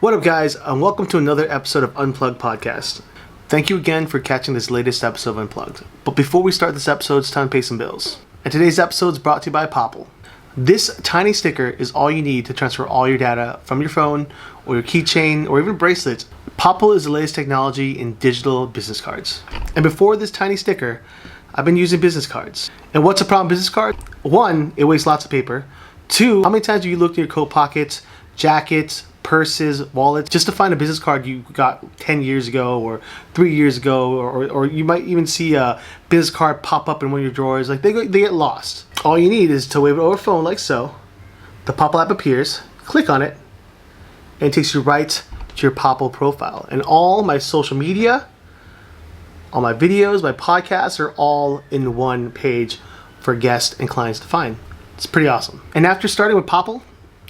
What up, guys, and welcome to another episode of Unplugged Podcast. Thank you again for catching this latest episode of Unplugged. But before we start this episode, it's time to pay some bills. And today's episode is brought to you by Popple. This tiny sticker is all you need to transfer all your data from your phone or your keychain or even bracelets. Popple is the latest technology in digital business cards. And before this tiny sticker, I've been using business cards. And what's the problem with business cards? One, it wastes lots of paper. Two, how many times do you look in your coat pockets, jackets, purses, wallets, just to find a business card you got 10 years ago or 3 years ago, or you might even see a business card pop up in one of your drawers. Like they get lost. All you need is to wave it over a phone like so. The Popple app appears, click on it, and it takes you right to your Popple profile. And all my social media, all my videos, my podcasts are all in one page for guests and clients to find. It's pretty awesome. And after starting with Popple,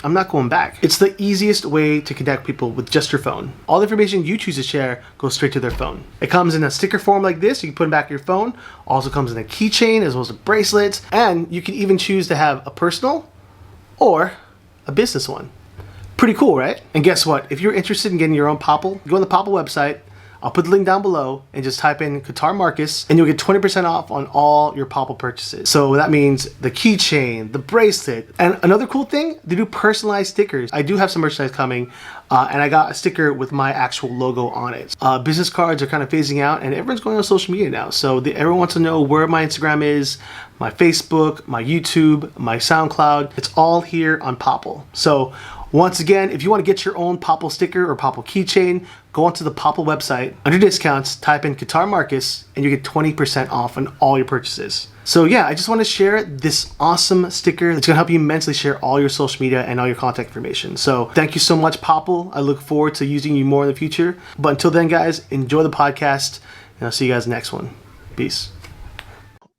I'm not going back. It's the easiest way to connect people with just your phone. All the information you choose to share goes straight to their phone. It comes in a sticker form like this. You can put it back in your phone. Also comes in a keychain as well as a bracelet. And you can even choose to have a personal or a business one. Pretty cool, right? And guess what? If you're interested in getting your own Popple, go on the Popple website. I'll put the link down below and just type in Katar Marcus and you'll get 20% off on all your Popple purchases. So that means the keychain, the bracelet, and another cool thing, they do personalized stickers. I do have some merchandise coming and I got a sticker with my actual logo on it. Business cards are kind of phasing out and everyone's going on social media now. So everyone wants to know where my Instagram is, my Facebook, my YouTube, my SoundCloud. It's all here on Popple. So once again, if you want to get your own Popple sticker or Popple keychain, go onto the Popple website. Under discounts, type in Katar Marcus, and you get 20% off on all your purchases. So yeah, I just want to share this awesome sticker that's going to help you immensely share all your social media and all your contact information. So thank you so much, Popple. I look forward to using you more in the future. But until then, guys, enjoy the podcast, and I'll see you guys next one. Peace.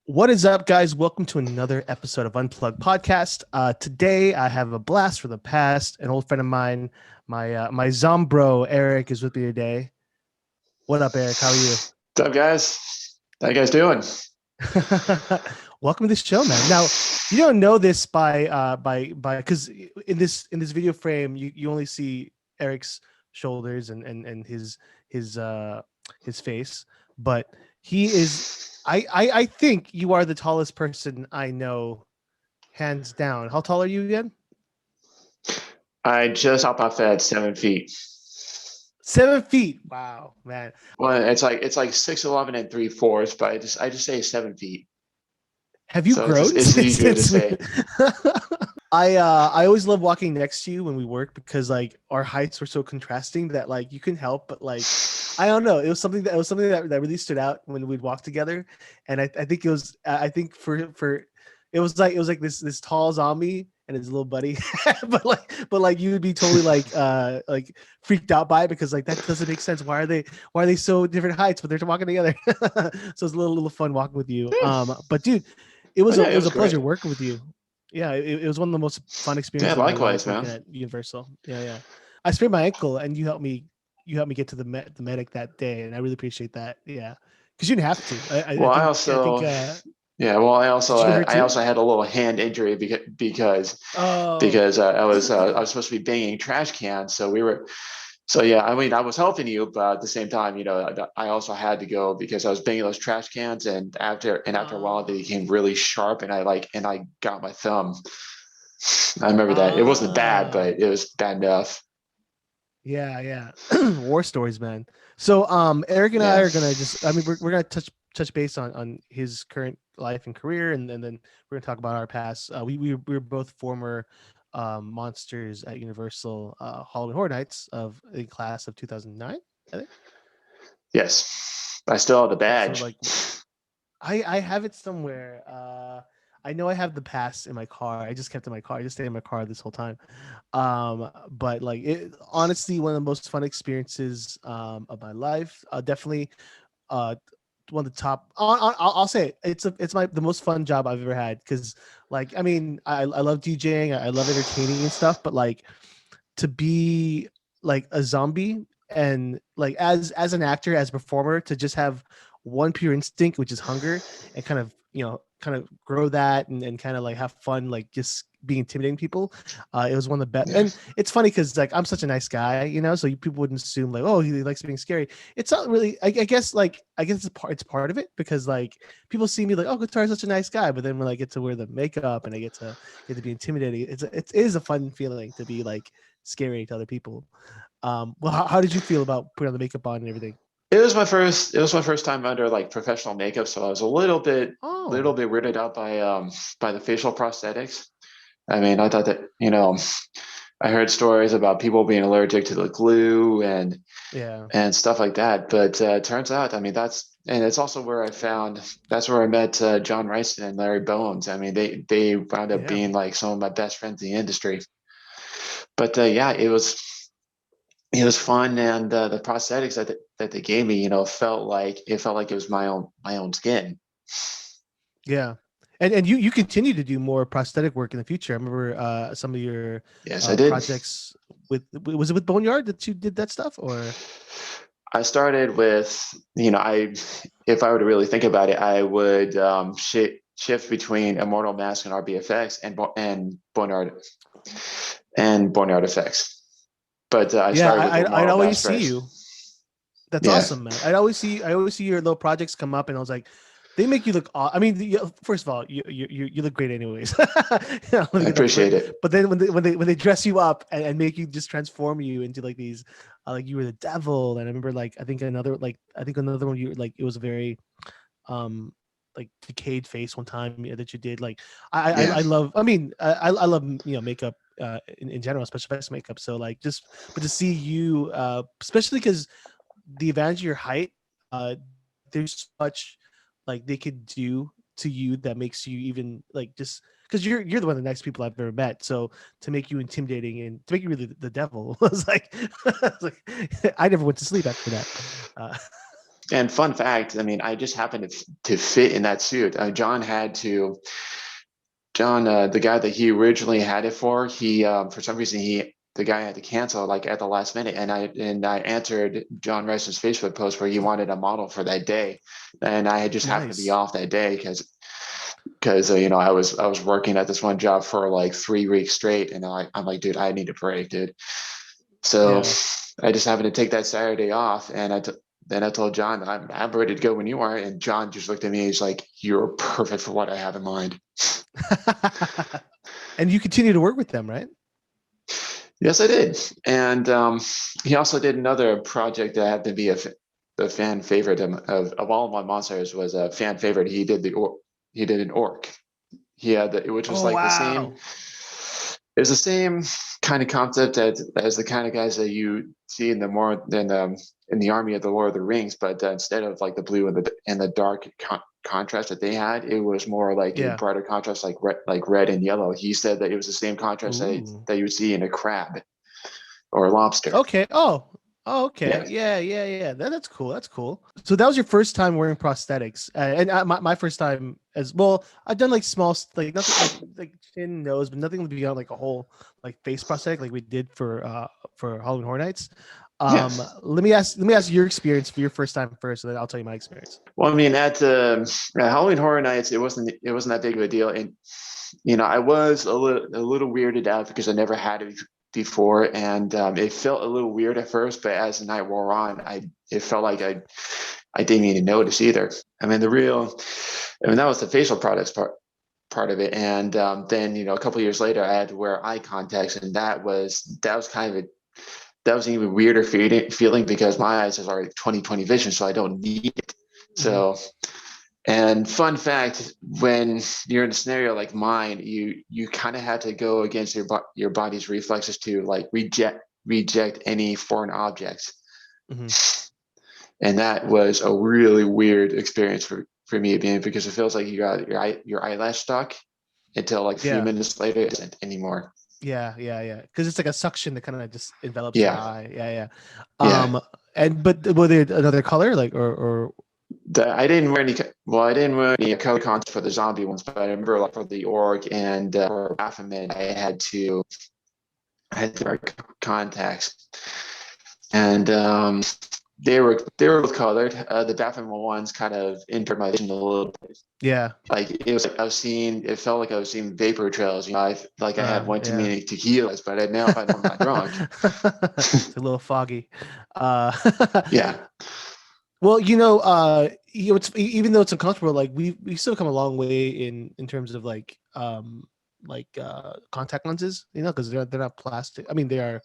What is up, guys? Welcome to another episode of Unplugged Podcast. Today, I have a blast from the past. An old friend of mine, my Zombro, Eric, is with me today. What up, Eric? How are you? What's up, guys? How you guys doing? Welcome to the show, man. Now, you don't know this by because in this video frame, you only see Eric's shoulders and his face, but he is. I think you are the tallest person I know, hands down. How tall are you again? I just hopped off at 7 feet. 7 feet. Wow, man. Well, it's like 6'11" and 3/4, but I just say 7 feet. Have you grown? It's easier to say. I always love walking next to you when we work because like our heights were so contrasting that like you couldn't help but like I don't know, it was something that really stood out when we'd walk together, and I think it was for it was like this tall zombie and his little buddy, but like you would be totally like freaked out by it because like that doesn't make sense. Why are they so different heights but they're walking together? So it's a little fun walking with you. But dude, it was a pleasure working with you. Yeah, it was one of the most fun experiences. Yeah, likewise, man. At Universal. Yeah. I sprained my ankle, and you helped me get to the medic that day, and I really appreciate that. Yeah, because you didn't have to. I also had a little hand injury because I was supposed to be banging trash cans, so we were. So yeah, I mean, I was helping you, but at the same time, you know, I also had to go because I was banging those trash cans, and after a while, they became really sharp, and I got my thumb. I remember that. It wasn't bad, but it was bad enough. Yeah. War stories, man. So Eric and I are gonna we're gonna touch base on his current life and career, and then we're gonna talk about our past. We were both former monsters at Universal Halloween Horror Nights of a class of 2009, I think. Yes, I still have the badge. So, like, I have it somewhere. I know I have the pass in my car. I just kept it in my car. I just stayed in my car this whole time. But like, it honestly one of the most fun experiences of my life. Definitely one of the top. I'll say it's the most fun job I've ever had because like I mean I love DJing, I love entertaining and stuff, but like to be like a zombie and like as an actor, as a performer, to just have one pure instinct, which is hunger, and kind of kind of grow that and kind of like have fun, like just being intimidating people. It was one of the best. And it's funny because like I'm such a nice guy, you know, so people wouldn't assume like, oh, he likes being scary. It's not really. I guess it's part of it, because like people see me like, oh, Katar's such a nice guy, but then when I get to wear the makeup and I get to be intimidating, it is a fun feeling to be like scary to other people. Well, how did you feel about putting on the makeup on and everything? It was my first time under like professional makeup, so I was a little Oh, bit weirded out by the facial prosthetics. I mean, I thought that, I heard stories about people being allergic to the glue yeah, and stuff like that. But turns out, I mean, and it's also where that's where I met John Ryston and Larry Bones. I mean, they wound up yeah. being like some of my best friends in the industry. But yeah, it was fun, and the prosthetics that they gave me, it felt like it was my own skin. Yeah. And you continue to do more prosthetic work in the future. I remember some of your Yes, I did. projects with, was it with Boneyard that you did that stuff, or? I started with, if I were to really think about it, I would shift between Immortal Mask and RBFX and Boneyard Effects. But I Yeah, started with I'd Immortal always Mask see first. you. That's Yeah, awesome, man. I always see your little projects come up, and I was like, they make you look. I mean, first of all, you look great anyways. Let me I get that appreciate straight. it. But then when they dress you up and make you just transform you into like these, like you were the devil. And I remember like I think another one, you like, it was a very um like decayed face one time, yeah, that you did. Like Yeah. I love. I mean, I love, makeup in general, special effects makeup. So like just, but to see you, especially because the advantage of your height, there's so much like they could do to you that makes you even like, just because you're the one of the nice people I've ever met. So to make you intimidating and to make you really the devil was like, I never went to sleep after that. Uh, And fun fact, I mean, I just happened to fit in that suit. John, the guy that he originally had it for some reason, the guy had to cancel like at the last minute, and I answered John Rice's Facebook post where he wanted a model for that day, and I had just happened to be nice. off that day because I was working at this one job for like 3 weeks straight, and I'm like, dude, I need a break, dude. So Yeah. I just happened to take that Saturday off, and then I told John, I'm ready to go when you are. And John just looked at me. He's like, you're perfect for what I have in mind. And you continue to work with them, right? Yes, I did. And he also did another project that happened to be a fan favorite of all of my monsters was a fan favorite. He did an orc. Which was Oh like the same. wow. It was the same kind of concept as the kind of guys that you see in the army of the Lord of the Rings, but instead of like the blue and the dark contrast that they had, it was more like a Yeah. brighter contrast, like red and yellow. He said that it was the same contrast Ooh. that you would see in a crab or a lobster. Okay. Oh, okay. Yeah. Yeah. That's cool. That's cool. So that was your first time wearing prosthetics, and my first time as well. I've done like small, like nothing like chin, nose, but nothing beyond like a whole like face prosthetic, like we did for Halloween Horror Nights. Yeah. Let me ask your experience for your first time first, and then I'll tell you my experience. Well, I mean, at Halloween Horror Nights, it wasn't that big of a deal, and I was a little weirded out because I never had it before, and it felt a little weird at first, but as the night wore on, it felt like I didn't even notice either. I mean, that was the facial products part of it, and then a couple of years later, I had to wear eye contacts, and that was kind of that was an even weirder feeling because my eyes are like 20/20 vision, so I don't need it. Mm-hmm. So, and fun fact, when you're in a scenario like mine, you kind of have to go against your body's reflexes to like reject any foreign objects, Mm-hmm. and that was a really weird experience for me again because it feels like you got your eyelash stuck until like a few Yeah. minutes later it isn't anymore. Yeah. Because it's like a suction that kind of just envelops your Yeah, eye. Yeah. yeah. And but were they another color, like or I didn't wear any. Well, I didn't wear any color contacts for the zombie ones, but I remember like for the orc and for Baphomet, I had to wear contacts, and they were both colored. The bathroom ones kind of entered my vision a little bit. Yeah. Like it was like it felt like I was seeing vapor trails. I had one too Yeah. many tequilas, but now I know I'm not drunk. It's a little foggy. Uh, Yeah. well, it's even though it's uncomfortable, like we still come a long way in terms of contact lenses, because they're not plastic. I mean, Yeah.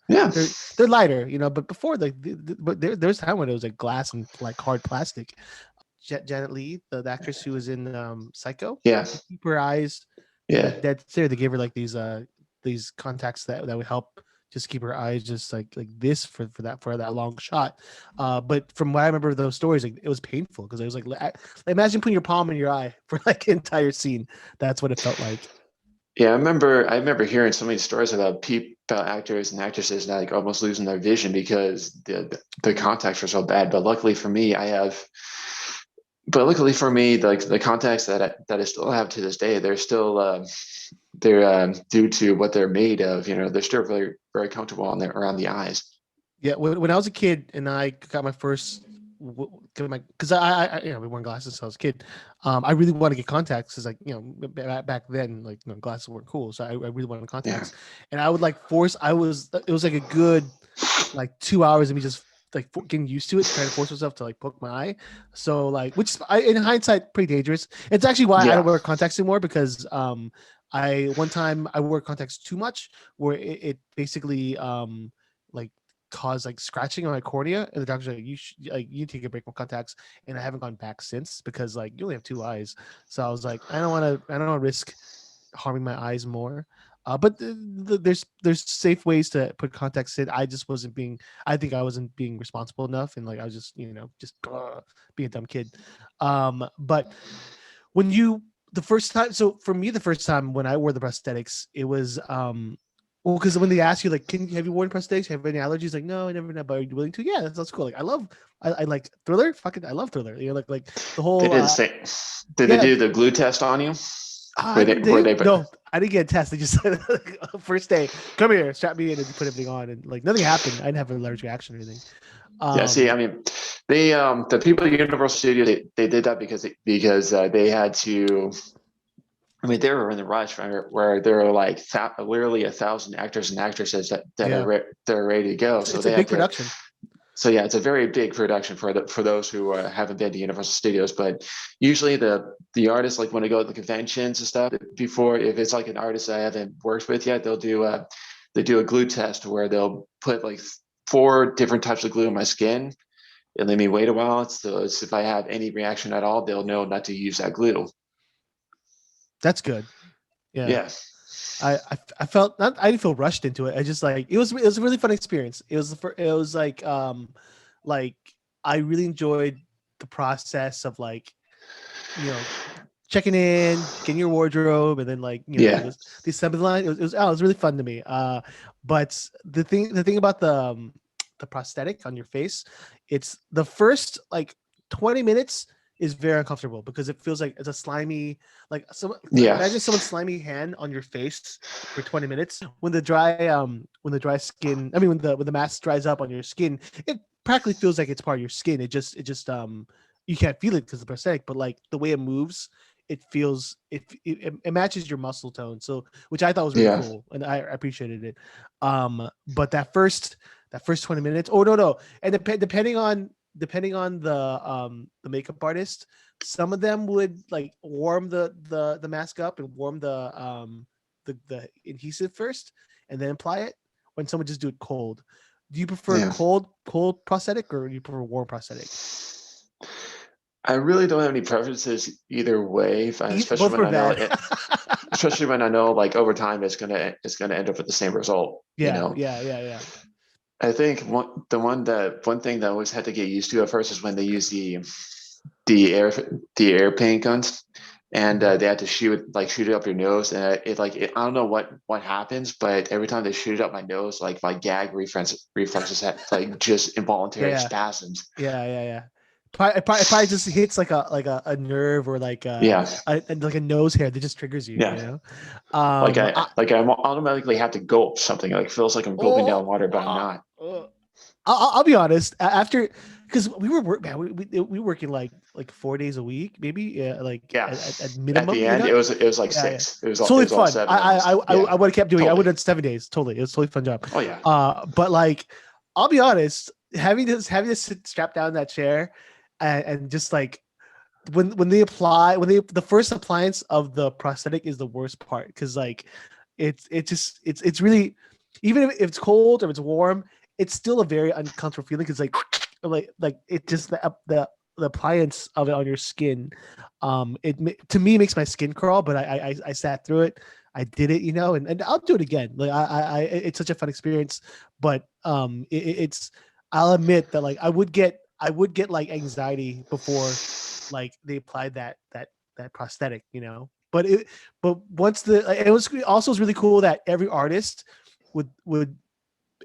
they're lighter, but before but there's time when it was like glass and like hard plastic. Janet Leigh, the actress who was in Psycho, Yeah. to keep her eyes Yeah. like dead clear, they gave her like these contacts that would help just keep her eyes just like this for that long shot. But from what I remember of those stories, like it was painful because it was like imagine putting your palm in your eye for like an entire scene. That's what it felt like. Yeah, I remember hearing so many stories about actors and actresses like almost losing their vision because the contacts were so bad. But luckily for me, like the contacts that I still have to this day, they're due to what they're made of. They're still very very comfortable around the eyes. Yeah, when I was a kid and I got my first, because I been wearing glasses since I was a kid. I really wanted to get contacts because back then like glasses weren't cool, so I really wanted contacts, and I would like force. It was like a good like 2 hours of me just like getting used to it, trying to force myself to like poke my eye. So like, which in hindsight pretty dangerous. It's actually why I don't wear contacts anymore because one time I wore contacts too much where it basically like caused like scratching on my cornea, and the doctor's like, you need to take a break from contacts, and I haven't gone back since because like you only have two eyes. So I was like, I don't want to risk harming my eyes more. But there's safe ways to put contacts in. I think I wasn't being responsible enough, and like I was just being a dumb kid. But when the first time, so for me, the first time when I wore the prosthetics, it was well, because when they ask you like, have you worn prosthetics? Have any allergies? Like, no, I never know. But are you willing to? Yeah, that's cool. Like, I like Thriller. Fucking, I love Thriller. Like the whole. They did the same. Did they do the glue test on you? No, I didn't get a test. They just said first day, come here, strap me in, and put everything on, and like nothing happened. I didn't have an allergic reaction or anything. Yeah, see, I mean, the people at Universal Studios, they did that because they had to. I mean, they were in the rush where there were like literally 1,000 actors and actresses that are ready to go. So it's a big production. So yeah, it's a very big production for those who haven't been to Universal Studios. But usually the artists like when they go to the conventions and stuff before, if it's like an artist I haven't worked with yet, they do a glue test where they'll put like 4 different types of glue on my skin and let me wait a while. So if I have any reaction at all, they'll know not to use that glue. That's good. Yeah. Yes. I felt not. I didn't feel rushed into it. I just like it was a really fun experience. It was like I really enjoyed the process of like checking in, getting your wardrobe, and then like the assembly line. It was really fun to me. But the thing about the prosthetic on your face, it's the first like 20 minutes is very uncomfortable because it feels like it's a slimy, imagine someone's slimy hand on your face for 20 minutes. When the dry skin, I mean, when the mask dries up on your skin, it practically feels like it's part of your skin. It just you can't feel it because of the prosthetic, but like the way it moves, it feels it matches your muscle tone. So, which I thought was really cool, and I appreciated it. But that first 20 minutes, and depending on the makeup artist, some of them would like warm the mask up and warm the adhesive first and then apply it. When someone just do it cold, do you prefer cold prosthetic or do you prefer warm prosthetic? I really don't have any preferences either way, especially when I know like over time it's gonna end up with the same result. Yeah. I think one thing that I always had to get used to at first is when they use the air paint guns, and they had to shoot it up your nose, and I don't know what happens, but every time they shoot it up my nose, like my gag reflexes had like just involuntary spasms. Yeah. It probably just hits like a nerve or like a nose hair that just triggers you. Yeah. I automatically have to gulp something. Like feels like I'm gulping down water, but I'm not. I'll be honest. After because we were man, we working like 4 days a week, maybe, yeah, like Yeah. at At minimum, the you end, know. it was like Yeah, yeah. 6. It was It's all it totally was all fun. 7 of us. Yeah, I would have kept doing it. I would totally. have done 7 days. Totally, it was a totally fun job. Oh yeah. But like, I'll be honest, having to sit strapped down in that chair, and just like when they apply when they the first appliance of the prosthetic is the worst part, because like it's really, even if it's cold or it's warm, it's still a very uncomfortable feeling, because like it just the appliance of it on your skin, to me makes my skin crawl, but I sat through it. I did it, and I'll do it again. Like it's such a fun experience, but it's, I'll admit that like I would get like anxiety before like they applied that prosthetic, but once it was also really cool that every artist would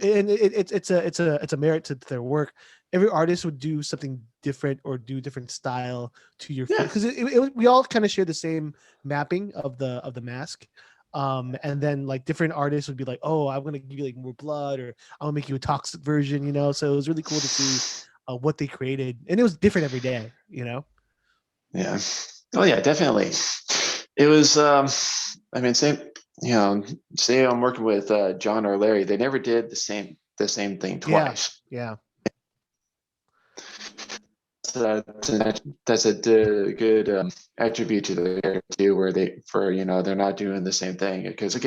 and it's a merit to their work. Every artist would do something different or do different style to your face, Yeah. because we all kind of share the same mapping of the mask. And then like different artists would be like, oh, I'm gonna give you like more blood, or I'm gonna make you a toxic version, so it was really cool to see what they created, and it was different every day. Yeah. Oh yeah, definitely. It was I mean, same, say I'm working with John or Larry, they never did the same thing Yeah, twice. yeah. So that's a good attribute to the character too, where they're not doing the same thing, because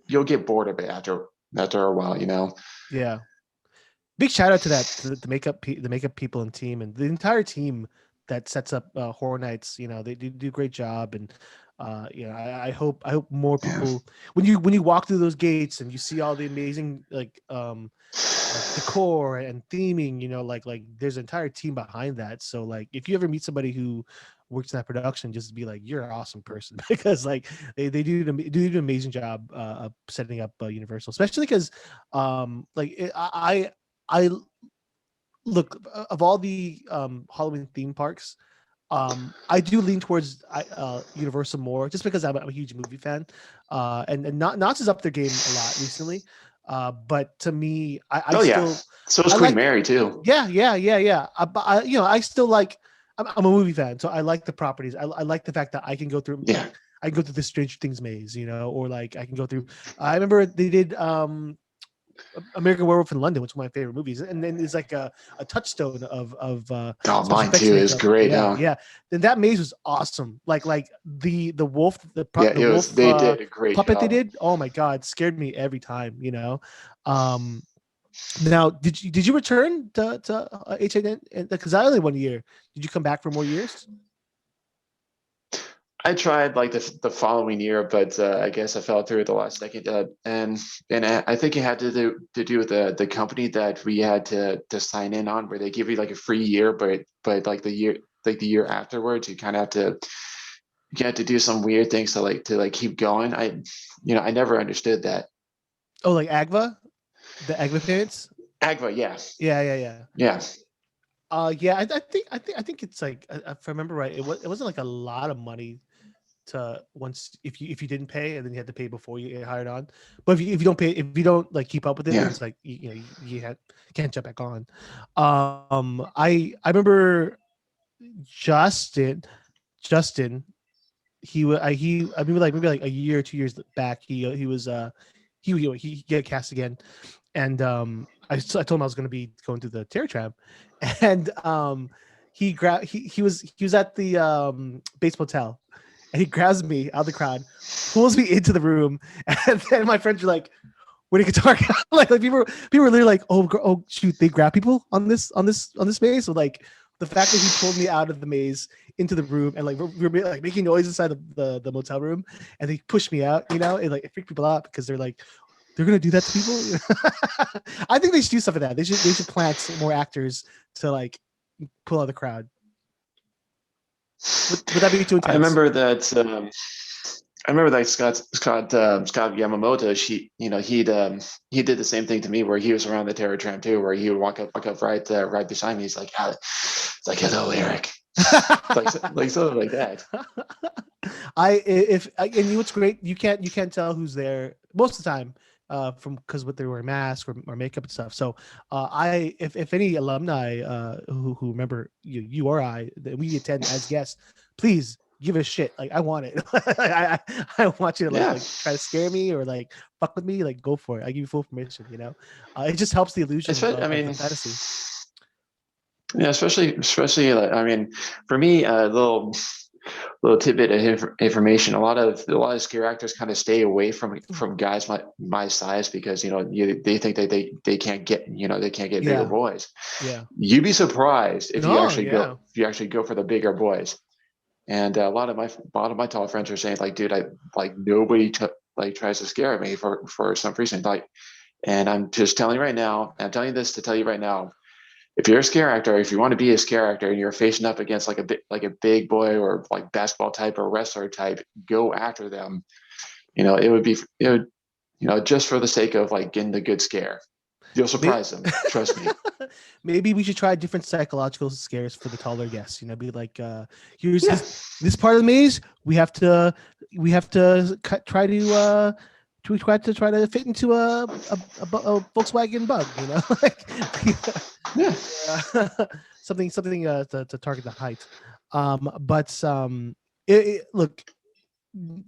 you'll get bored of it after a while. Yeah. Big shout out to that to the makeup people and team, and the entire team that sets up Horror Nights. They do a great job, and I hope more Yeah. people, when you walk through those gates and you see all the amazing like decor and theming, like there's an entire team behind that. So like if you ever meet somebody who works in that production, just be like, you're an awesome person, because like they do an amazing job of setting up Universal, especially because like I look, of all the Halloween theme parks, I do lean towards Universal more, just because I'm a huge movie fan, and Knott's is up their game a lot recently. But to me, I Oh yeah. still So is I Queen like, Mary too. yeah, yeah, yeah, yeah. I still like. I'm a movie fan, so I like the properties. I like the fact that I can go through, Yeah. like, I can go through the Stranger Things maze, or like I can go through. I remember they did American Werewolf in London, which is one of my favorite movies, and then there's like a touchstone of Oh, special mine effects too is makeup. great, Yeah, huh? yeah. Then that maze was awesome. Like the wolf, Yeah, the wolf they did a great puppet they job. did. Oh my god, scared me every time. Um, Now, did you return to HN? Because I only 1 year. Did you come back for more years? I tried like the following year, but I guess I fell through at the last second. And I think it had to do with the company that we had to sign in on, where they give you like a free year, but like the year afterwards, you have to do some weird things to keep going. I never understood that. Oh, like Agva, the Agva parents. Agva, yeah, Yeah, yeah, yeah. yeah, Yeah. I think it's like, if I remember right, it wasn't like a lot of money to once, if you didn't pay, and then you had to pay before you get hired on. But if you don't pay, if you don't like keep up with it, then yeah. it's like can't jump back on. I remember Justin Justin I mean, like maybe like a year or 2 years back, he was he got cast again, and I told him I was going to be going through the Terror Tram, and he was at the base motel, and he grabs me out of the crowd, pulls me into the room, and then my friends were like, "Where did Katar go?" like people were literally like, "Oh shoot, they grab people on this maze." So like the fact that he pulled me out of the maze into the room, and like we're like making noise inside the motel room, and they pushed me out, it freaked people out, because they're like, they're gonna do that to people. I think they should do something like that. They should plant some more actors to like pull out the crowd. Would that be too I intense? remember that. I remember that Scott Yamamoto. He did the same thing to me, where he was around the Terror Tram too, where he would walk up right beside me. He's like, it's like, hello, Eric, like something like that. And you know what's great? You can't tell who's there most of the time, from because what they wear masks or makeup and stuff. So if any alumni who remember you or I that we attend as guests, please give a shit. Like I want it. I want you to Yeah. like try to scare me or like fuck with me. Like go for it. I give you full permission. It just helps the illusion I of mean, the fantasy. yeah, especially like, I mean, for me, a little tidbit of information. A lot of scare actors kind of stay away from guys my size because they think that they can't get they can't get bigger Yeah, boys. yeah. You'd be surprised if you No, actually yeah. go for the bigger boys. And a lot of my tall friends are saying like, dude, I like nobody like tries to scare me for some reason. Like, and I'm just telling you right now. I'm telling you this to tell you right now. If you're a scare actor, if you want to be a scare actor, and you're facing up against like a big boy or like basketball type or wrestler type, go after them. It would just for the sake of like getting the good scare. You'll surprise them. Trust me. Maybe we should try different psychological scares for the taller guests. Be like, here's Yeah. this part of the maze. We have to try to fit into a Volkswagen Bug. Like Yeah. something to target the height. But look,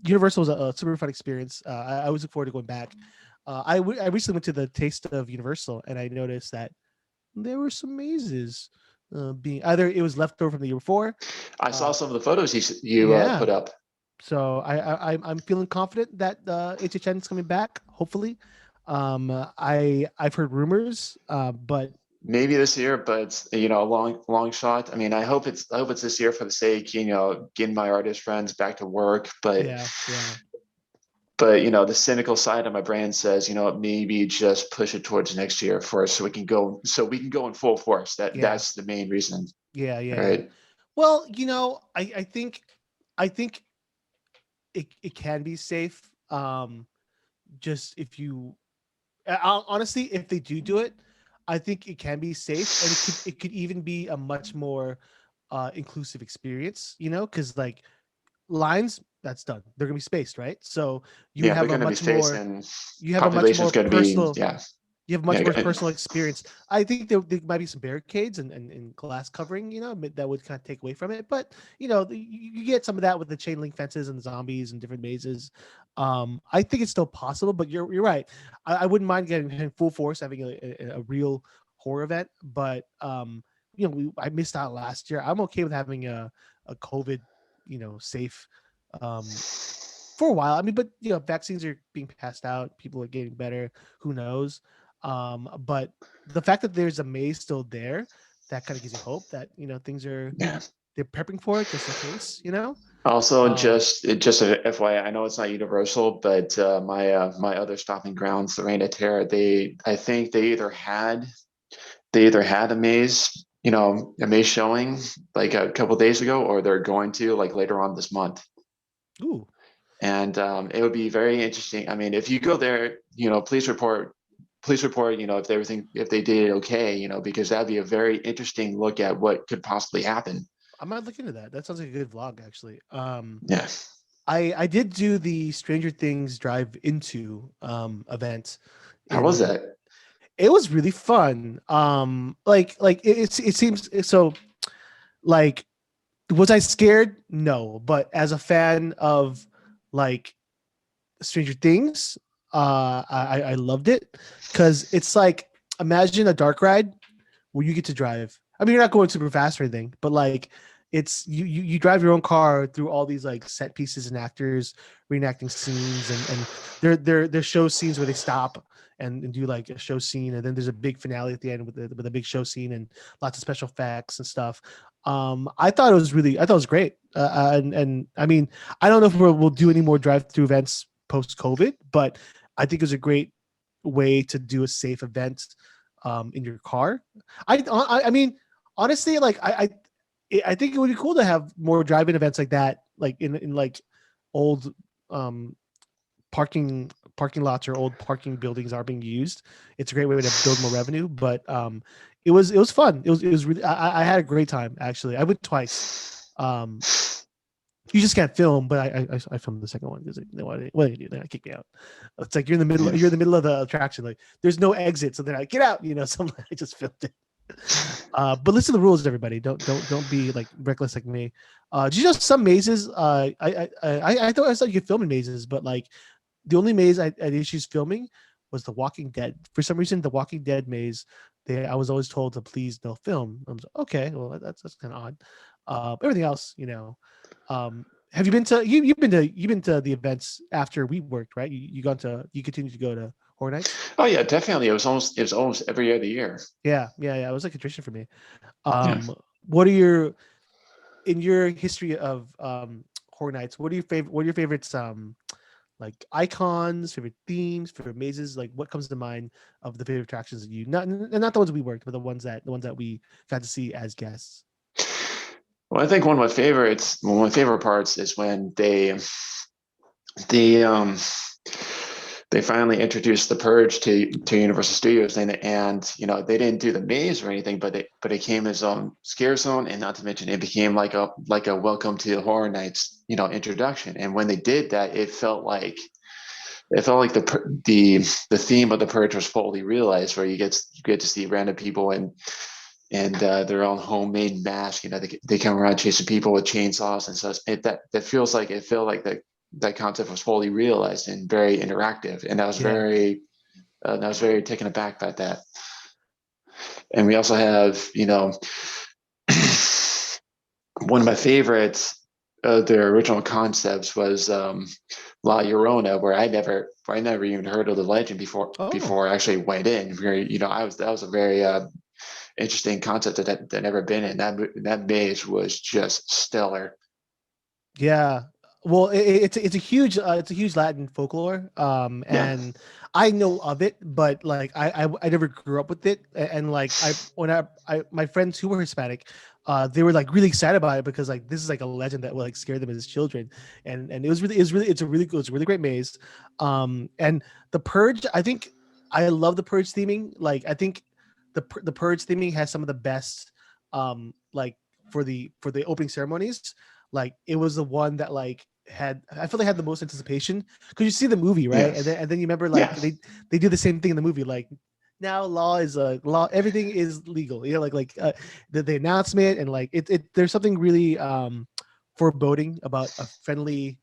Universal was a super fun experience. I was looking forward to going back. I recently went to the Taste of Universal, and I noticed that there were some mazes being either it was left over from the year before. I saw some of the photos you Yeah. put up. So I'm feeling confident that HHN is coming back. Hopefully, I've heard rumors, but Maybe this year, but a long shot. I mean, I hope it's this year for the sake, getting my artist friends back to work. But yeah. the cynical side of my brain says, maybe just push it towards next year first, so we can go in full force. That's the main reason. Yeah. Right. Well, I think it can be safe. Just if you honestly, if they do it, I think it can be safe, and it could even be a much more inclusive experience. Because like lines, that's done. They're gonna be spaced, right? So you Yeah, they're have a going to be much spaced, more and you have a much population's more going to be, personal yeah. you have a much more personal experience. I think there might be some barricades and glass covering, that would kind of take away from it. But you get some of that with the chain link fences and the zombies and different mazes. I think it's still possible, but you're right. I wouldn't mind getting in full force having a real horror event, but I missed out last year. I'm okay with having a COVID, safe for a while. I mean, but vaccines are being passed out. People are getting better. Who knows? But the fact that there's a maze still there, that kind of gives you hope that things are Yeah. they're prepping for it just in case. Also, Um, just a FYI, I know it's not universal, but my other stopping grounds, the Reign of Terror, I think they either had a maze showing like a couple days ago, or they're going to like later on this month. ooh, And it would be very interesting. I mean, if you go there, please report. Please report, if they did it okay, because that'd be a very interesting look at what could possibly happen. I might look into that. That sounds like a good vlog, actually. Yeah. I did do the Stranger Things drive into event. How was that? It was really fun. It seems so. Like, was I scared? No, but as a fan of like Stranger Things, I loved it because it's like imagine a dark ride where you get to drive. I mean, you're not going super fast or anything, but like it's you drive your own car through all these like set pieces and actors reenacting scenes, and they're show scenes where they stop and do like a show scene, and then there's a big finale at the end with a big show scene and lots of special effects and stuff. I thought it was great, and I mean, I don't know if we'll do any more drive-through events post COVID, but I think it was a great way to do a safe event in your car. I mean, honestly, like I think it would be cool to have more drive-in events like that, like in like old parking lots or old parking buildings are being used. It's a great way to build more revenue. But it was fun. It was really I had a great time actually. I went twice. You just can't film, but I filmed the second one because what do you do? They're gonna kick me out. It's like you're in the middle of the attraction. Like there's no exit, so they're like, get out. So I just filmed it. But listen to the rules, everybody. Don't be like reckless like me. Did you know some mazes? I thought you could film in mazes, but like the only maze I had issues filming was The Walking Dead. For some reason, The Walking Dead maze, I was always told to please no film. I was like, okay, well that's kind of odd. Everything else, have you been to you've been to the events after we worked, right? You continue to go to Horror Nights? Oh yeah, definitely. It was almost every other year. Yeah. It was like a tradition for me. Yeah. What are in your history of Horror Nights? What are your favorites? Like icons, favorite themes, favorite mazes. Like what comes to mind of the favorite attractions that you not the ones we worked, but the ones that we got to see as guests. Well, I think one of my favorite parts is when they finally introduced the Purge to Universal Studios, and they didn't do the maze or anything, but it came as scare zone, and not to mention it became like a welcome to the Horror Nights introduction. And when they did that, it felt like the theme of the Purge was fully realized, where you get to see random people and their own homemade mask. They come around chasing people with chainsaws, and so it felt like that concept was fully realized and very interactive, and I was very taken aback by that. And we also have one of my favorites of their original concepts was La Llorona, where I never even heard of the legend before I actually went in. That was a very interesting concept that I'd never been in. That maze was just stellar. Yeah. Well, it's a huge Latin folklore, and I know of it, but like I never grew up with it, and like my friends who were Hispanic, they were like really excited about it because like this is like a legend that will like scare them as children, and it's a really great maze, and the Purge, I think I love the Purge theming. Like I think the Purge theming has some of the best, like for the opening ceremonies. Like it was the one that like I feel they had the most anticipation because you see the movie, right? Yes. And then you remember like they do the same thing in the movie. Like now law is law, everything is legal. The announcement, and like there's something really foreboding about a friendly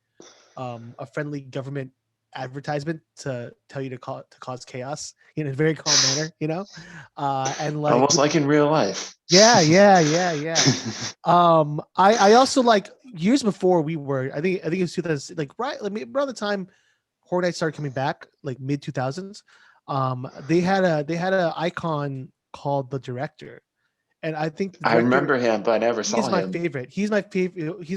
government advertisement to tell you to cause chaos in a very calm manner, and like almost like in real life. Yeah. I also like years before we were, I think it was 2000, like around the time Horror Nights started coming back, like mid 2000s. They had a icon called the Director, and I think I remember him, but I never saw him. He's my favorite. He's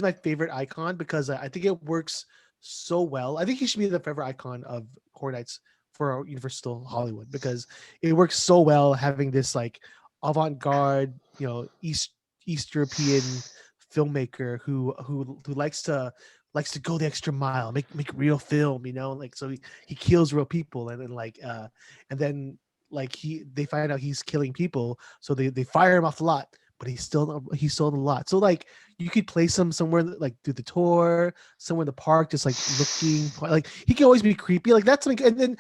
my favorite icon because I think it works so well. I think he should be the favorite icon of Horror Nights for Universal Hollywood because it works so well having this like avant-garde, East European filmmaker who likes to go the extra mile, make real film, like so he kills real people, and then they find out he's killing people, so they fire him off the lot, but he's still on the lot. So like you could place him somewhere like through the tour, somewhere in the park, just like looking, like he can always be creepy. Like that's something. And then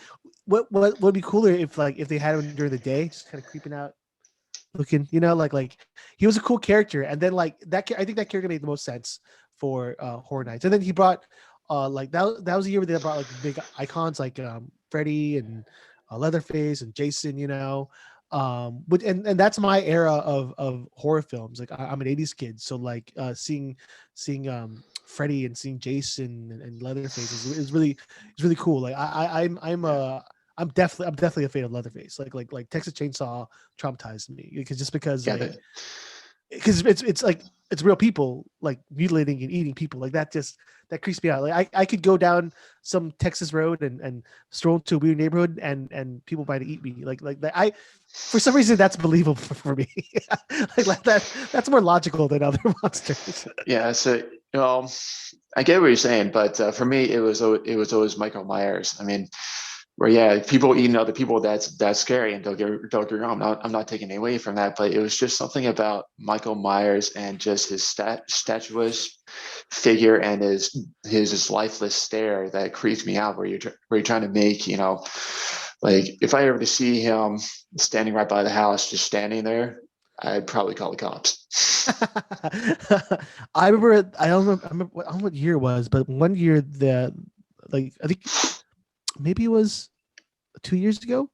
what would be cooler if they had him during the day, just kind of creeping out, looking, like he was a cool character. And then like that, I think that character made the most sense for Horror Nights. And then he brought like that was the year where they brought like big icons like Freddy and Leatherface and Jason, but and that's my era of horror films. Like I'm an 80s kid, so like seeing Freddy and seeing Jason and Leatherface is really cool. Like I'm definitely a fan of Leatherface. Like Texas Chainsaw traumatized me because it's like it's real people like mutilating and eating people, like that creeps me out. Like I could go down some Texas road and stroll into a weird neighborhood and people might eat me. Like that. For some reason that's believable for me. like that's more logical than other monsters. Yeah. So I get what you're saying, but for me it was always Michael Myers. I mean, where yeah, people, the people, that's scary, and don't get me wrong, I'm not taking away from that, but it was just something about Michael Myers and just his statuesque figure and his lifeless stare that creeps me out. Where you're trying to make, like if I ever to see him standing right by the house, just standing there, I'd probably call the cops. I remember. I don't know what year it was, but one year I think maybe it was 2 years ago.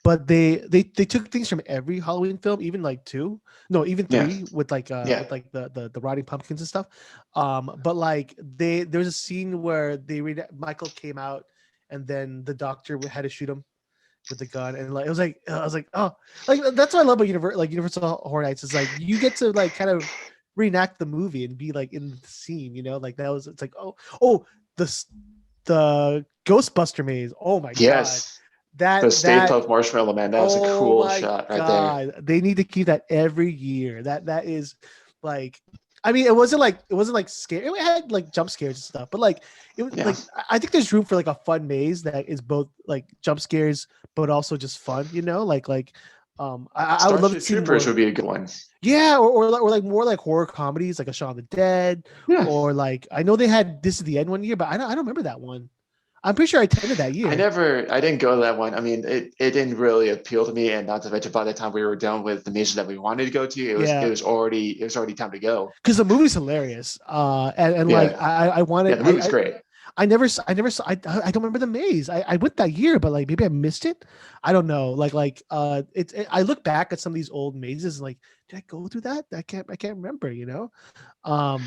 But they took things from every Halloween film, even like two, no, even Yeah, three, with like yeah. the rotting pumpkins and stuff. But like there was a scene where Michael came out, and then the doctor had to shoot him with the gun, and like it was like I was like, oh, like that's what I love about Universal Horror Nights, is like you get to like kind of reenact the movie and be like in the scene, like that was, it's like, the the Ghostbuster maze. Oh my god, Yes. The Stay that Puft Marshmallow Man. That was a oh cool my shot right there. god, they need to keep that every year. That is like, I mean, it wasn't like scary. It had like jump scares and stuff, but like it was Yeah. like, I think there's room for like a fun maze that is both like jump scares but also just fun. I would love to Starship see Troopers more. would be a good one. Yeah, or like more like horror comedies, like a Shaun of the Dead, Yeah. or like I know they had This Is the End one year, but I don't remember that one. I'm pretty sure I attended that year. I didn't go to that one. I mean, it didn't really appeal to me, and not to mention by the time we were done with the mazes that we wanted to go to, Yeah, it was already time to go. because the movie's hilarious. And like Yeah. I Yeah, wanted the movie's great. I never saw, I don't remember the maze. I went that year, but like maybe I missed it. I don't know. I look back at some of these old mazes and like, did I go through that? I can't remember. Um,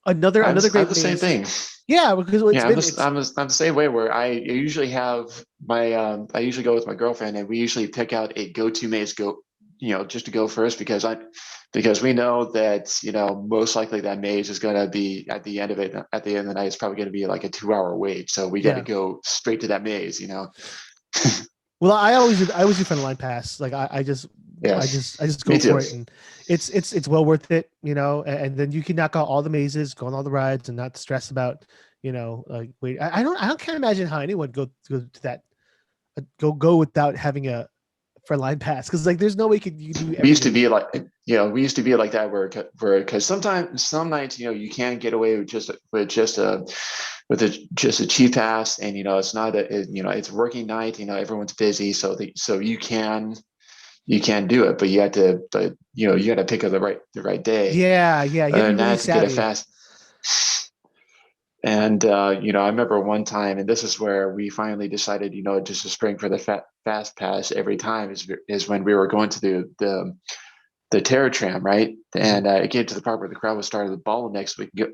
another I'm great the same maze. thing. Yeah, because Yeah, I'm the same way, where I usually have I usually go with my girlfriend, and we usually pick out a go-to maze, just to go first, because we know that, most likely that maze is going to be at the end of it. At the end of the night, it's probably going to be like a 2-hour wait, so we got to Yeah. go straight to that maze. Well, I always do front line pass. Like I just Yeah, I just me go too. for it, and it's well worth it, and then you can knock out all the mazes, go on all the rides, and not stress about, like, wait. I can't imagine how anyone go to that, go without having a front line pass, because like there's no way you could do We used to everything. be like, we used to be like that, where because sometimes some nights, you can't get away with just a cheap pass, and it's not it's working night, everyone's busy, so you can do it, but you got to pick up the right day. Yeah, yeah, you have Other to be than really that, to get a savvy. fast. And I remember one time, and this is where we finally decided, just to spring for the fast pass every time, is when we were going to the Terror Tram, right? Mhm. And it came to the part where the crowd was starting to bottleneck,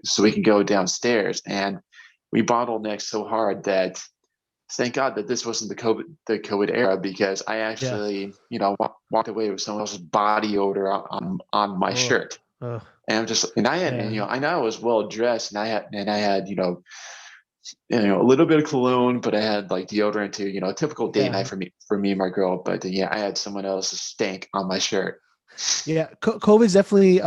so we can go downstairs, and we bottlenecked so hard that, thank God that this wasn't the COVID era, because I Yeah. actually, walked away with someone else's body odor on my Oh, shirt. oh, And I'm just, and I had, and, yeah, I know I was well dressed, and I had, a little bit of cologne, but I had like deodorant too, typical date night yeah. for me and my girl. But yeah, I had someone else's stank on my shirt. Yeah, COVID's definitely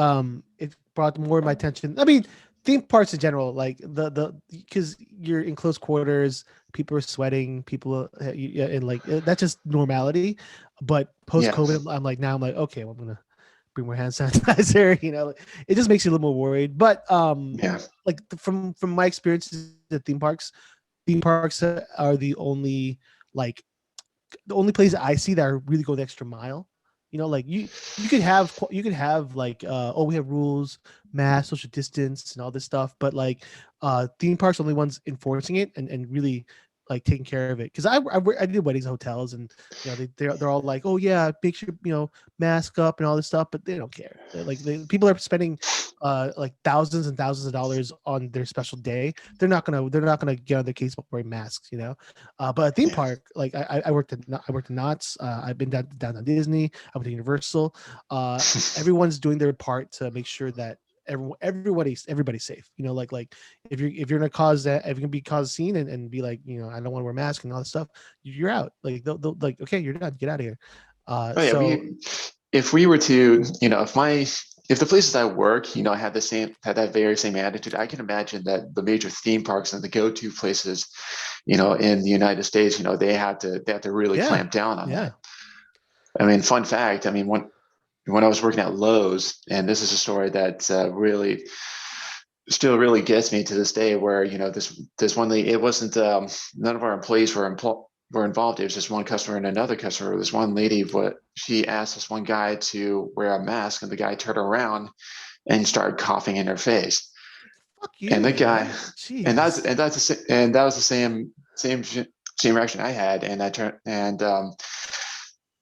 it brought more of my attention. I mean, theme parks in general, like the because you're in close quarters, people are sweating, people, yeah, and like that's just normality. But post Yeah, COVID, I'm like, okay, well, I'm gonna bring more hand sanitizer. It just makes you a little more worried. But yeah, like from my experiences at theme parks are the only place I see that are really go the extra mile. Like you could have like, we have rules, mask, social distance, and all this stuff, but like theme parks are the only ones enforcing it, and really like taking care of it. Because I did weddings in hotels, and they're all like, oh yeah, make sure mask up and all this stuff, but they don't care. People are spending like thousands and thousands of dollars on their special day. They're not gonna get on their case about wearing masks. But a theme yeah. park, like I worked in Knott's. I've been down to Disney. I went to Universal. Everyone's doing their part to make sure that everybody's safe. Like if you're gonna cause that, if you're gonna be cause a scene, and be like, I don't want to wear a mask and all this stuff, you're out. Like they'll like, okay, you're done. Get out of here. Oh yeah, So if we were to, if my if the places I work, had that very same attitude, I can imagine that the major theme parks and the go-to places, in the United States, they have to really Yeah. clamp down on Yeah. that. I mean, fun fact. I mean, when I was working at Lowe's, and this is a story that really still really gets me to this day, where this one lady, it wasn't none of our employees were involved. It was just one customer and another customer. This one lady, she asked this one guy to wear a mask, and the guy turned around and started coughing in her face. Fuck you. And the guy, man. Jeez. and that was the same reaction I had. And I turned and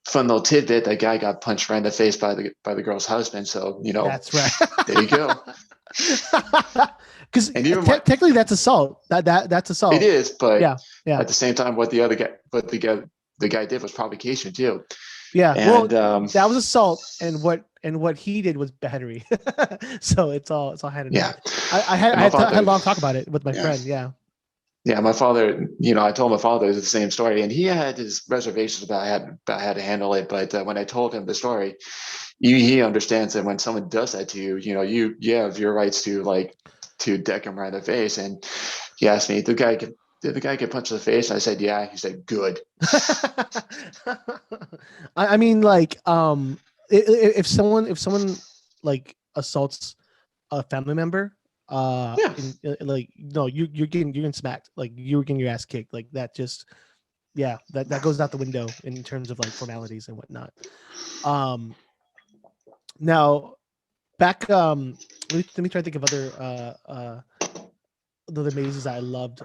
fun little tidbit: that guy got punched right in the face by the girl's husband. So That's right. there you go. Because technically that's assault. That's assault. It is, but yeah. At the same time, what the guy did was provocation too. Yeah, and, that was assault, and what he did was battery. So it's all hand in hand. I had a long talk about it with my friend. Yeah. Yeah, my father. I told my father the same story, and he had his reservations about how to handle it. But when I told him the story, he understands that when someone does that to you, you have your rights to deck him right in the face. And he asked me, did the guy get punched in the face? And I said, yeah. He said, good. I mean, like, if someone like assaults a family member, no, you're getting smacked, like you're getting your ass kicked, like that. Just that goes out the window in terms of like formalities and whatnot. Now back, let me try to think of other mazes I loved.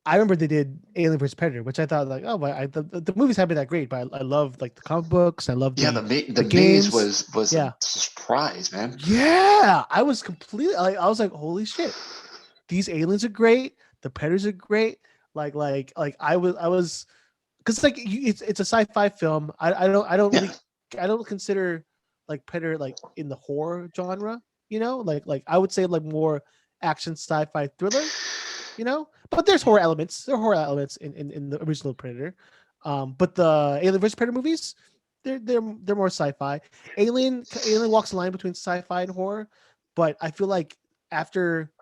I remember they did Alien vs Predator, which I thought like, the movies haven't been that great, but I love like the comic books. I love the games. Maze was a surprise, man. Yeah, I was completely I was like, holy shit, these aliens are great. The Predators are great. Like I was because like it's a sci-fi film. I don't consider like Predator like in the horror genre. Like I would say like more action sci-fi thriller. But there's horror elements. There are horror elements in the original Predator. But the Alien vs Predator movies, they're more sci-fi. Alien walks the line between sci-fi and horror, but I feel like after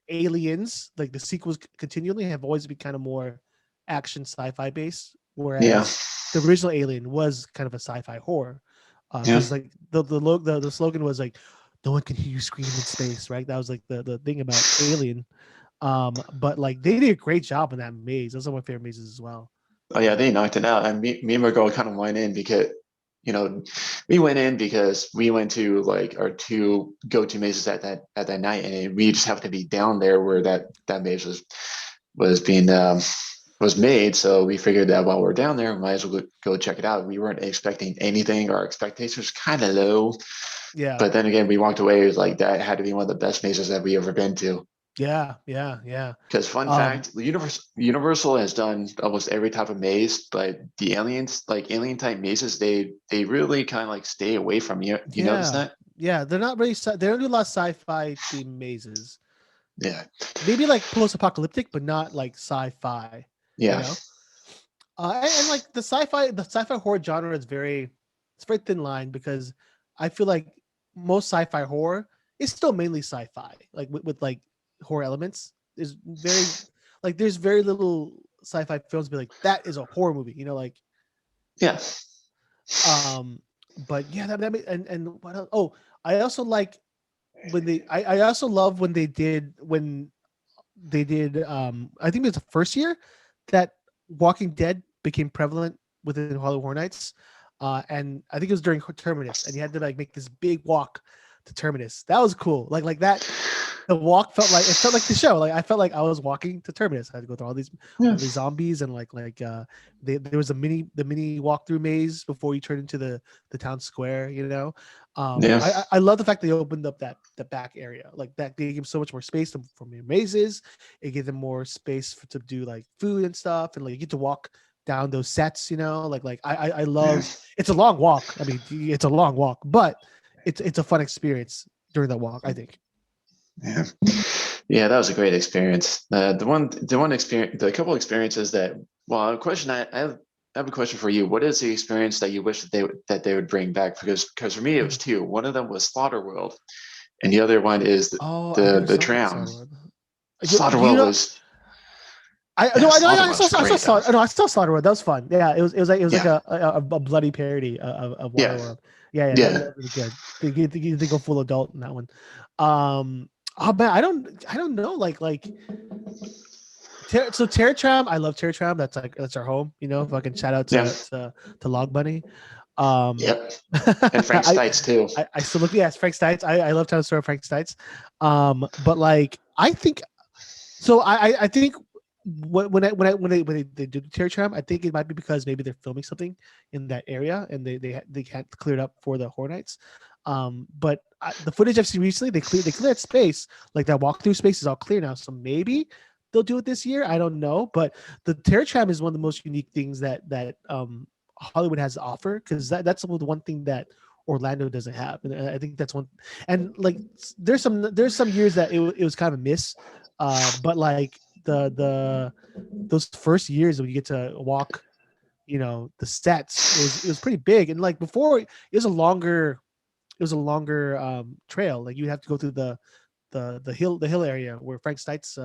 Aliens, like the sequels continually have always been kind of more action sci-fi based, whereas the original Alien was kind of a sci-fi horror. Because like the slogan was like, no one can hear you scream in space, right? That was like the thing about Alien. But like they did a great job in that maze. Those are my favorite mazes as well. Oh yeah, they knocked it out. And me and my girl kind of went in because we went in because we went to like our two go-to mazes at that night, and we just happened to be down there where that maze was being was made. So we figured that while we're down there, we might as well go check it out. We weren't expecting anything. Our expectations kind of low. Yeah. But then again, we walked away. It was like that had to be one of the best mazes that we ever been to. Yeah. Because fun fact, Universal has done almost every type of maze, but the aliens, like alien type mazes, they really kind of like stay away from you. You notice that? Yeah, they're not really. They don't do a lot of sci-fi themed mazes. Yeah. Maybe like post-apocalyptic, but not like sci-fi. Yeah. And like the sci-fi horror genre is very thin line, because I feel like most sci-fi horror is still mainly sci-fi, like with like horror elements. There's very little sci-fi films be like, that is a horror movie, like. Yeah. But yeah, and what else? Oh, I also like when I also love when they did I think it was the first year that Walking Dead became prevalent within Hollywood Horror Nights. And I think it was during Terminus, and you had to like make this big walk to Terminus. That was cool. Like that, the walk felt like the show. Like I felt like I was walking to Terminus. I had to go through all these zombies, and there was the mini walkthrough maze before you turn into the town square. I love the fact they opened up the back area, like that. They gave them so much more space for more mazes. It gave them more space to do like food and stuff, and like you get to walk down those sets, I love. It's a long walk. I mean, it's a long walk, but it's a fun experience during that walk, I think. Yeah, that was a great experience. The couple experiences that, well, a question I have have a question for you. What is the experience that you wish that they would bring back? Because for me it was two. One of them was Slaughter World, and the other one is Oh, I never the saw Tram. Slaughter World. Slaughter Do you World know? was I Slaughter saw World's great though. Slaughter. No, I saw Slaughter World. That was fun. Yeah, it was like Yeah, a bloody parody of yeah, Waterworld. Yeah, that yeah. was really good. They go full adult in that one. Oh man, I don't know. So Terra Tram, I love Terra Tram. That's our home. Fucking shout out Yeah. to Log Bunny. Um, Yep. And Frank I, Stites too. I still look. Yes, Frank Stites. I love Town Store Frank Stites. But like I think so. I think when they do the Terror Tram, I think it might be because maybe they're filming something in that area and they can't clear it up for the Horror Nights. But the footage I've seen recently, they cleared space, like that walkthrough space is all clear now. So maybe they'll do it this year. I don't know, but the Terror Tram is one of the most unique things that Hollywood has to offer, because that's the one thing that Orlando doesn't have, and I think that's one. And like, there's some years that it was kind of a miss, but like the those first years when you get to walk, the sets, it was pretty big. And like before, it was a longer trail. Like you have to go through the hill area where Frank Stites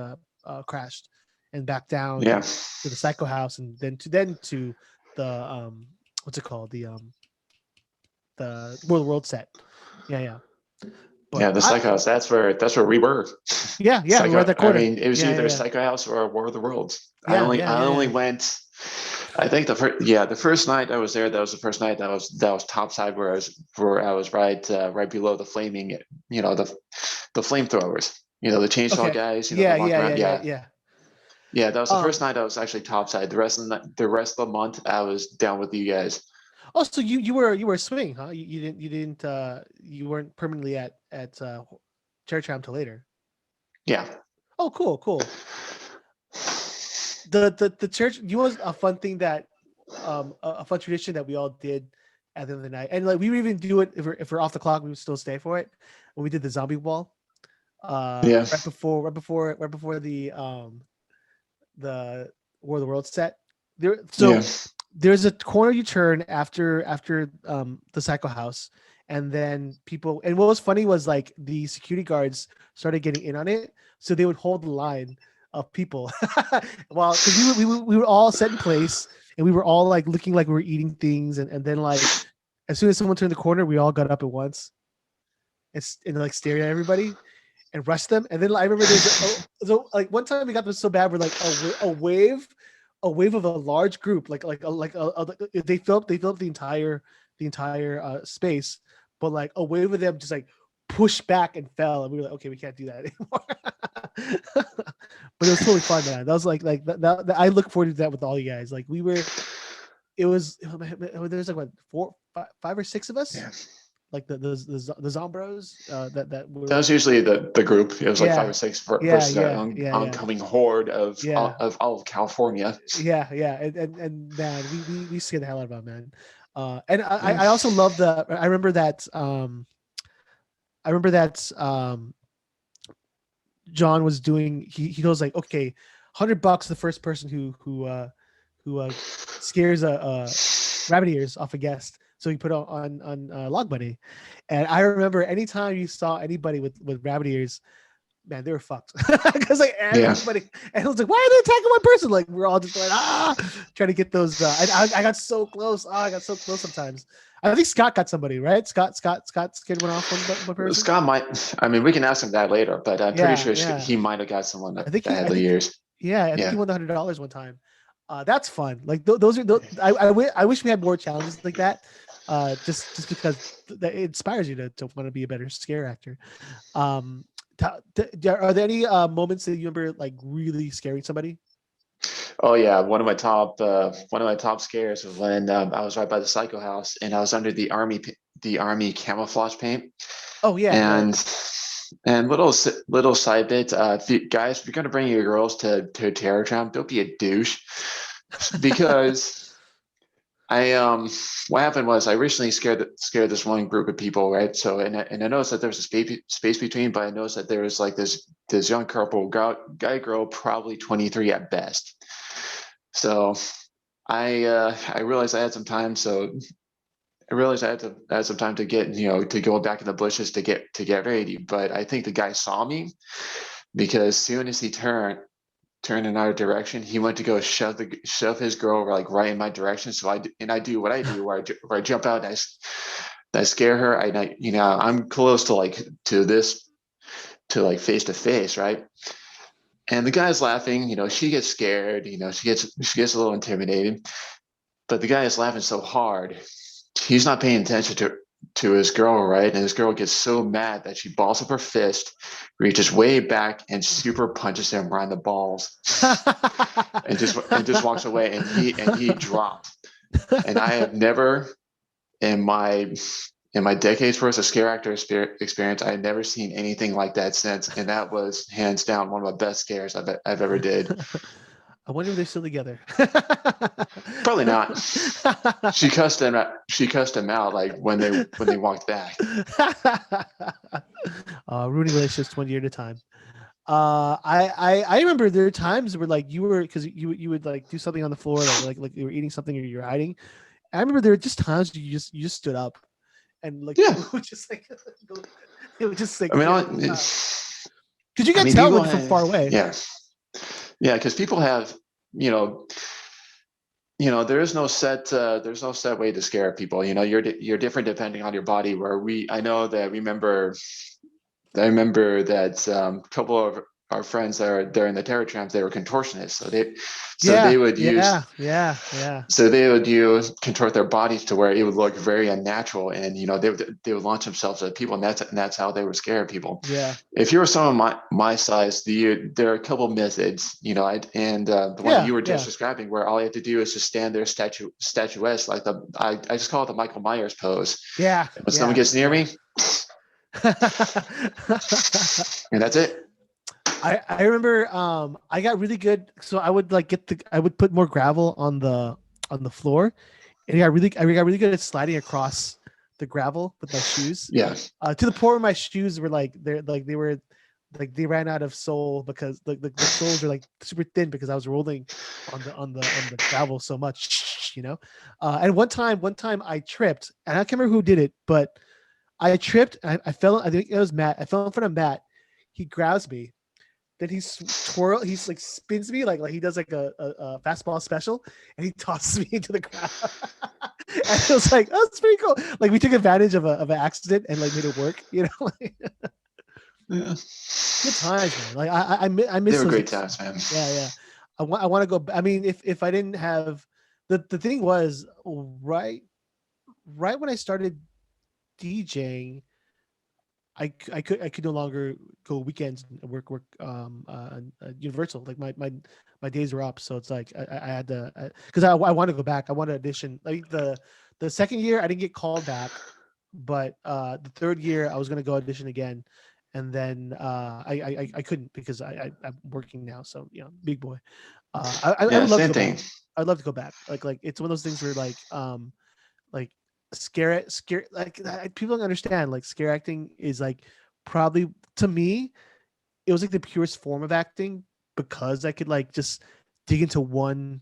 crashed, and back down Yeah. to the Psycho House, and then to the what's it called, the World set. Yeah. But Yeah, the Psycho House. That's where we were. Yeah, Psycho, we're at that corner. I mean, it was either Yeah. Psycho House or War of the Worlds. Yeah, I only went. I think the first night I was there, that was the first night that was topside, where I was right below the flaming, the flamethrowers, the chainsaw guys, Yeah, that walk around. yeah. That was the first night I was actually topside. The rest of the month I was down with you guys. Oh, so you were swinging, huh? You weren't permanently at Cherry Tram till later. Yeah. Oh, cool. The church, was a fun thing that a fun tradition that we all did at the end of the night. And like we would even do it if we're off the clock, we would still stay for it. When we did the zombie wall, right before the War of the Worlds set. There's a corner you turn after the Psycho House, and then people. And what was funny was like the security guards started getting in on it, so they would hold the line of people. Well, because we were all set in place, and we were all like looking like we were eating things, and then like as soon as someone turned the corner, we all got up at once, and like stared at everybody and rushed them. And then I remember so like one time we got them so bad, we're like a wave of a large group, they filled the entire space, but like a wave of them just like pushed back and fell, and we were like, okay, we can't do that anymore. But it was totally fun, man. That was like that I look forward to that with all you guys. Like there's like what, 5 or 6 of us. Yeah. Like the Zombros, that was usually the group. It was like 5 or 6 versus oncoming horde of all of California. Yeah, and man, we scared the hell out of them, man. And I also love I remember that John was doing. He goes like, okay, $100 the first person who scares rabbit ears off a guest. So he put on Log Bunny. And I remember anytime you saw anybody with rabbit ears, man, they were fucked. Because like everybody, and I was like, why are they attacking one person? Like we're all just like trying to get those. I got so close. I got so close sometimes. I think Scott got somebody, right? Scott scared one off one person. Scott might. I mean, we can ask him that later, but I'm pretty sure he might have got someone that had the ears. Yeah, I think he won the $100 one time. That's fun. Like those are. I wish we had more challenges like that. Just because it inspires you to want to be a better scare actor. Are there any moments that you remember like really scaring somebody? Oh yeah, one of my top scares was when I was right by the Psycho House, and I was under the army camouflage paint. Oh yeah, and little side bit, guys, if you're gonna bring your girls to Terror Tram, don't be a douche, because what happened was I recently scared this one group of people, right? So and I noticed that there was a space between, but I noticed that there was like this young couple, guy girl, probably 23 at best. So I realized I had some time, so I realized I had some time to get, to go back in the bushes to get ready. But I think the guy saw me, because as soon as he turned in our direction, he went to go shove his girl like right in my direction. So I do what I do, where I jump out and I scare her. I'm close to like face to face, right? And the guy's laughing. She gets scared. She gets a little intimidated. But the guy is laughing so hard, he's not paying attention to his girl, right? And his girl gets so mad that she balls up her fist, reaches way back, and super punches him right in the balls, and just walks away. And he dropped. And I have never, in my decades worth of scare actor experience, I had never seen anything like that since. And that was hands down one of my best scares I've ever did. I wonder if they're still together. Probably not. She cussed him out like when they walked back. Ruining relationships 1 year at a time. I remember there were times where like you were, because you would like do something on the floor, like you were eating something or you're hiding. I remember there were just times you just stood up and like Yeah. it was just like I mean, because you can tell like from far away. Yeah. Yeah, because people have, there's no set way to scare people. You're different depending on your body. I remember that a couple of our friends that are there in the terror trams, they were contortionists, so they would contort their bodies to where it would look very unnatural, and they would launch themselves at people, and that's how they would scare people. Yeah. If you were someone my size, there are a couple methods, the one you were just describing, where all you have to do is just stand there statuesque, like I just call it the Michael Myers pose. Yeah. When someone gets near me, and that's it. I remember I got really good, so I would like I would put more gravel on the floor, and I got really good at sliding across the gravel with my shoes. Yeah. To the point where my shoes were they ran out of sole, because the soles were like super thin because I was rolling on the gravel so much, And one time I tripped, and I can't remember who did it, but I tripped. I fell. I think it was Matt. I fell in front of Matt. He grabs me. Then he's like spins me like he does like a fastball special, and he tosses me into the ground. And it was like, oh, that's pretty cool. Like we took advantage of an accident and like made it work, Yeah. Good times, man. Like I miss. They were great times, man. Yeah. I want to go. I mean, if I didn't have the thing was right when I started DJing, I could no longer go weekends and work Universal. Like my days were up, so it's like I had to, because I want to go back. I want to audition. Like the second year I didn't get called back, but the third year I was gonna go audition again, and then I couldn't because I'm working now. So big boy. I would love to go back. I'd love to go back. Like it's one of those things where like scare like people don't understand, like scare acting is like probably, to me, it was like the purest form of acting, because I could like just dig into one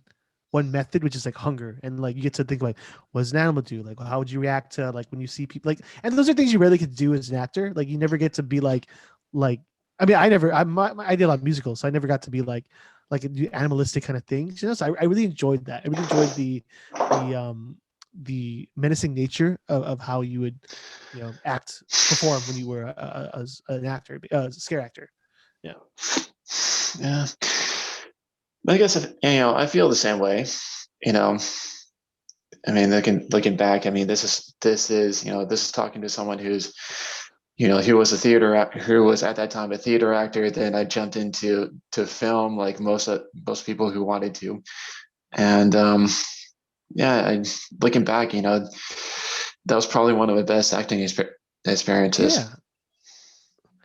method, which is like hunger, and like you get to think like, what does an animal do, like how would you react to like when you see people, like, and those are things you rarely could do as an actor. Like you never get to be like I mean I did a lot of musicals, so I never got to be like animalistic kind of things, so I really enjoyed that. I really enjoyed the menacing nature of how you would perform when you were as an actor, a scare actor. Yeah. I guess I feel the same way. I mean, looking back, I mean, this is talking to someone who's who was at that time a theater actor. Then I jumped into film, like most people who wanted to, and looking back, that was probably one of the best acting experiences. Yeah,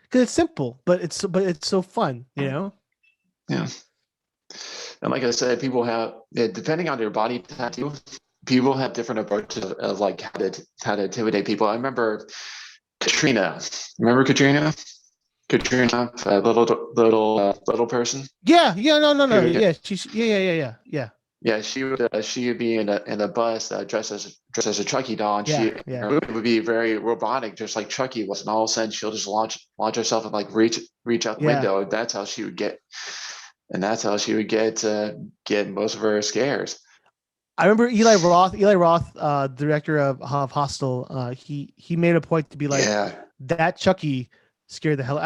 because it's simple, but it's so fun, Yeah. And like I said, people have, depending on their body tattoo, people have different approaches of like how to intimidate people. I remember Katrina. Remember Katrina? Katrina, a little person. Yeah. No. Yeah. She's yeah. Yeah, she would be in a bus dressed as a Chucky doll, and Yeah. her movement would be very robotic, just like Chucky was. And all of a sudden, she'll just launch herself and like reach out the Yeah. window. And that's how she would get, get most of her scares. I remember Eli Roth, director of Hostel. He made a point to be like, that Chucky scared the hell.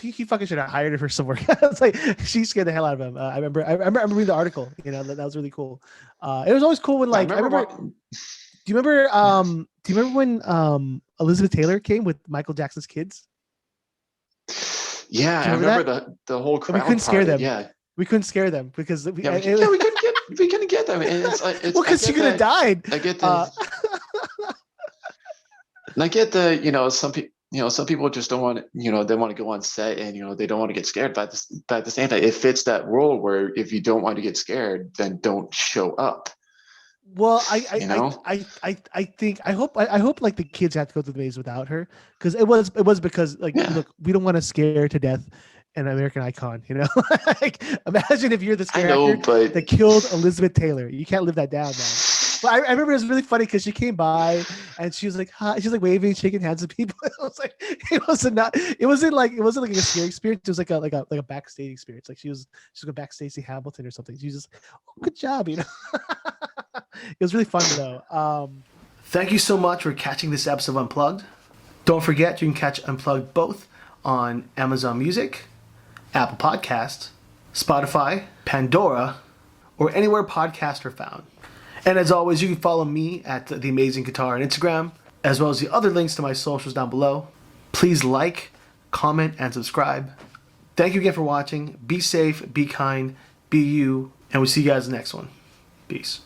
He fucking should have hired her for some work. It's like she scared the hell out of him. I remember reading the article. You know, that was really cool. It was always cool when like I remember. Do you remember when Elizabeth Taylor came with Michael Jackson's kids? Yeah, I remember the whole crowd. We couldn't scare them. Yeah, we couldn't scare them because we couldn't get them. And it's like, well, because she could have died. I get that. And I get the, some people just don't want, they want to go on set and, they don't want to get scared. But at the same time, it fits that role where if you don't want to get scared, then don't show up. Well, I think I hope like the kids have to go through the maze without her, because it was because like look, we don't want to scare to death an American icon, like imagine if you're the scare actor that killed Elizabeth Taylor. You can't live that down, man. But I remember it was really funny because she came by and she was like, hi. She was like waving, shaking hands with people. It was like it wasn't like a scary experience. It was like a backstage experience. Like she was going backstage to Hamilton or something. She was just, good job, It was really fun though. Thank you so much for catching this episode of Unplugged. Don't forget you can catch Unplugged both on Amazon Music, Apple Podcasts, Spotify, Pandora, or anywhere podcasts are found. And as always, you can follow me at The Amazing Katar on Instagram, as well as the other links to my socials down below. Please like, comment, and subscribe. Thank you again for watching. Be safe, be kind, be you, and we'll see you guys in the next one. Peace.